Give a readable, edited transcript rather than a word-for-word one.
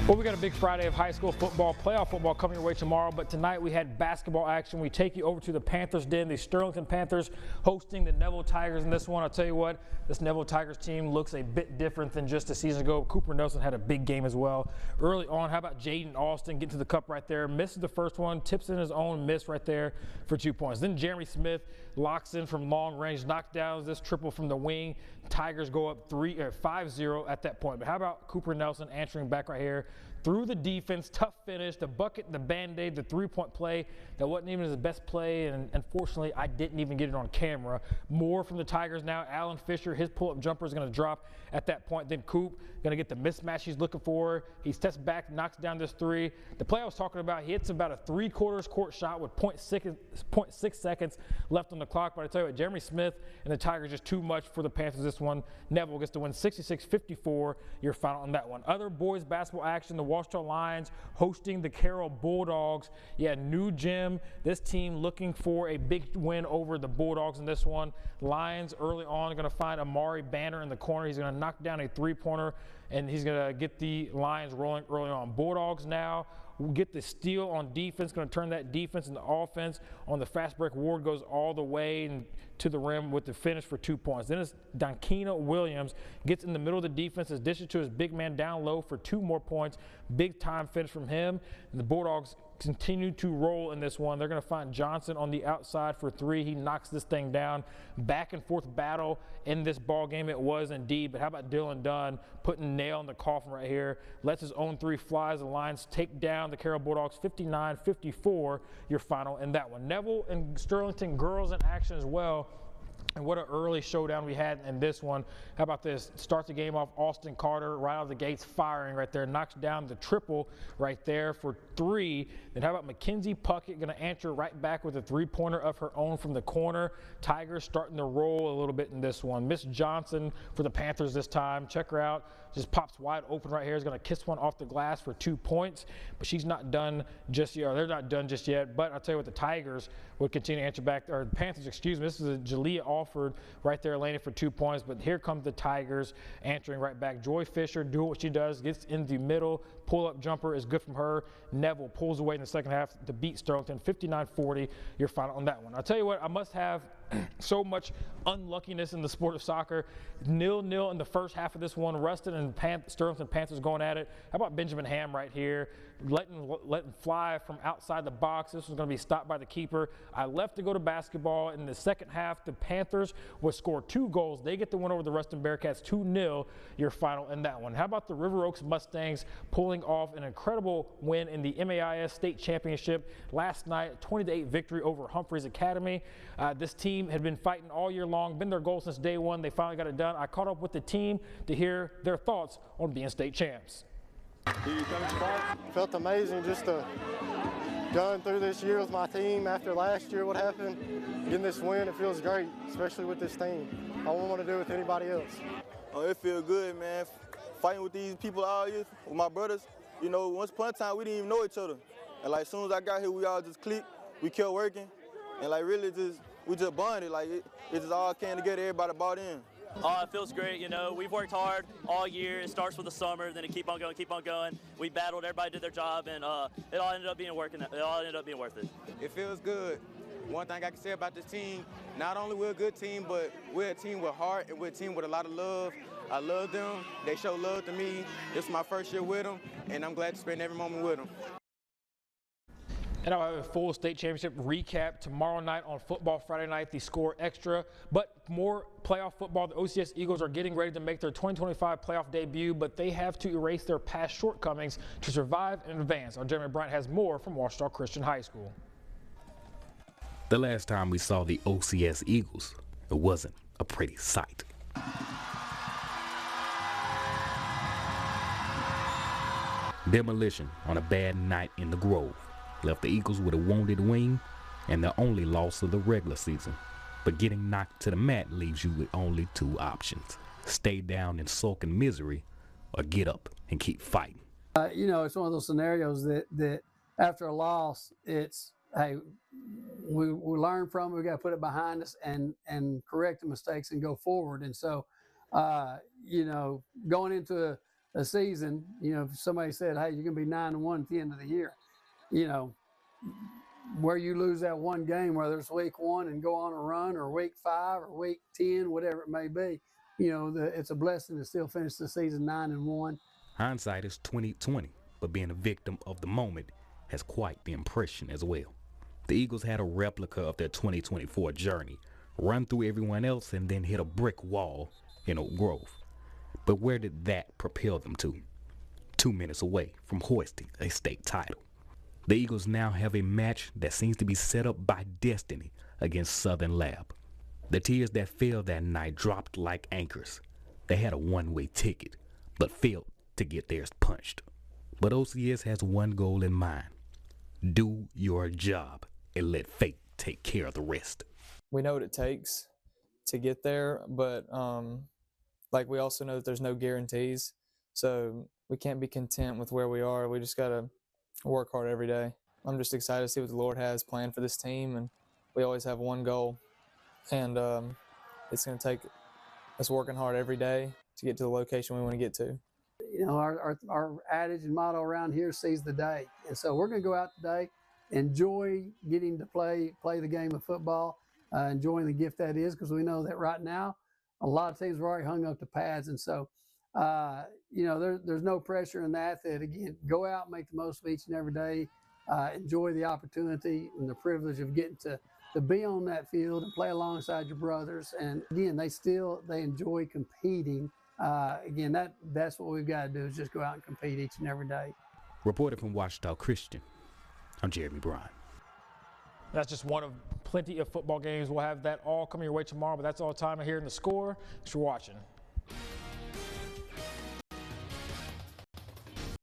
Well, we got a big Friday of high school football, playoff football coming your way tomorrow, but tonight we had basketball action. We take you over to the Panthers Den, the Sterlington Panthers hosting the Neville Tigers in this one. I'll tell you what, this Neville Tigers team looks a bit different than just a season ago. Cooper Nelson had a big game as well. Early on, how about Jaden Austin getting to the cup right there? Misses the first one, tips in his own miss right there for 2 points. Then Jeremy Smith locks in from long range, knockdowns this triple from the wing. Tigers go up 5-0 at that point. But how about Cooper Nelson answering back right here? Through the defense, tough finish, the bucket, the Band-Aid, the three-point play. That wasn't even his best play, and unfortunately, I didn't even get it on camera. More from the Tigers now. Alan Fisher, his pull-up jumper is going to drop at that point. Then Coop going to get the mismatch he's looking for. He steps back, knocks down this three. The play I was talking about, he hits about a three-quarters court shot with 0.6 seconds left on the clock. But I tell you what, Jeremy Smith and the Tigers just too much for the Panthers this one. Neville gets to win 66-54, your final on that one. Other boys basketball action, the Ouachita Lions hosting the Carroll Bulldogs. Yeah, new gym. This team looking for a big win over the Bulldogs in this one. Lions early on going to find Amari Banner in the corner. He's going to knock down a three-pointer, and he's going to get the Lions rolling early on. Bulldogs now will get the steal on defense, going to turn that defense into offense. On the fast break, Ward goes all the way to the rim with the finish for 2 points. Then it's Donkina Williams gets in the middle of the defense, dishes to his big man down low for 2 more points. Big time finish from him. And the Bulldogs continue to roll in this one. They're going to find Johnson on the outside for 3. He knocks this thing down. Back and forth battle in this ball game it was indeed. But how about Dylan Dunn putting nail in the coffin right here? Lets his own 3 fly as the Lions take down the Carroll Bulldogs 59-54, your final in that one. Neville and Sterlington girls in action as well. And what an early showdown we had in this one. How about this? Starts the game off Austin Carter right out of the gates, firing right there. Knocks down the triple right there for 3. Then how about Mackenzie Puckett going to answer right back with a three-pointer of her own from the corner. Tigers starting to roll a little bit in this one. Miss Johnson for the Panthers this time. Check her out. Just pops wide open right here. Is going to kiss one off the glass for 2 points. But she's not done just yet. Or they're not done just yet. But I'll tell you what, the Tigers would continue to answer back. Or the Panthers, excuse me. This is a Jalea Alford right there landing for 2 points. But here comes the Tigers answering right back. Joy Fisher doing what she does. Gets in the middle. Pull-up jumper is good from her. Neville pulls away in the second half to beat Sterlington 59-40. Your final on that one. I'll tell you what, I must have so much unluckiness in the sport of soccer. 0-0 in the first half of this one. Ruston and Sterlington Panthers going at it. How about Benjamin Ham right here? Letting fly from outside the box. This was going to be stopped by the keeper. I left to go to basketball. In the second half, the Panthers would score 2 goals. They get the win over the Ruston Bearcats 2-0, your final in that one. How about the River Oaks Mustangs pulling off an incredible win in the MAIS State Championship last night, 20-8 victory over Humphreys Academy. This team had been fighting all year long, been their goal since day one. They finally got it done. I caught up with the team to hear their thoughts on being state champs. Felt amazing just to going through this year with my team after last year, what happened. Getting this win, it feels great, especially with this team. I wouldn't want to do it with anybody else. Oh, it feels good, man. Fighting with these people all year, with my brothers. You know, once upon a time, we didn't even know each other. And like, as soon as I got here, we all just clicked. We kept working. And like, really we just bonded. Like, it just all came together, everybody bought in. It feels great, you know. We've worked hard all year. It starts with the summer, then it keep on going. We battled, everybody did their job, and it all ended up being worth it. It feels good. One thing I can say about this team, not only we're a good team, but we're a team with heart and we're a team with a lot of love. I love them. They show love to me. This is my first year with them, and I'm glad to spend every moment with them. And I'll have a full state championship recap tomorrow night on Football Friday night, the Score Extra. But more playoff football. The OCS Eagles are getting ready to make their 2025 playoff debut, but they have to erase their past shortcomings to survive and advance. Our Jeremy Bryant has more from Ouachita Christian High School. The last time we saw the OCS Eagles, it wasn't a pretty sight. Demolition on a bad night in the Grove left the Eagles with a wounded wing and the only loss of the regular season. But getting knocked to the mat leaves you with only 2 options. Stay down in sulking misery or get up and keep fighting. You know, it's one of those scenarios that after a loss, it's, hey, we learn from it, we got to put it behind us and correct the mistakes and go forward. And so, you know, going into a season, if somebody said, hey, you're going to be 9-1 at the end of the year, where you lose that one game, whether it's week 1 and go on a run, or week 5 or week 10, whatever it may be, it's a blessing to still finish the season 9-1. Hindsight is 20/20, but being a victim of the moment has quite the impression as well. The Eagles had a replica of their 2024 journey, run through everyone else and then hit a brick wall in Oak Grove. But where did that propel them to? 2 minutes away from hoisting a state title. The Eagles now have a match that seems to be set up by destiny against Southern Lab. The tears that fell that night dropped like anchors. They had a one-way ticket, but failed to get theirs punched. But OCS has one goal in mind: do your job and let fate take care of the rest. We know what it takes to get there, but we also know that there's no guarantees, so we can't be content with where we are. We just got to work hard every day. I'm just excited to see what the Lord has planned for this team, and we always have one goal, and it's going to take us working hard every day to get to the location we want to get to. Our adage and motto around here, seize the day. And so we're going to go out today, enjoy getting to play the game of football, enjoying the gift that is, because we know that right now a lot of teams are already hung up to pads. And so, there's no pressure in that again, go out, make the most of each and every day, enjoy the opportunity and the privilege of getting to be on that field and play alongside your brothers. And again, they enjoy competing. Again, that's what we've got to do, is just go out and compete each and every day. Reported from Ouachita Christian, I'm Jeremy Bryan. That's just one of plenty of football games. We'll have that all coming your way tomorrow, but that's all the time here in The Score. Thanks for watching.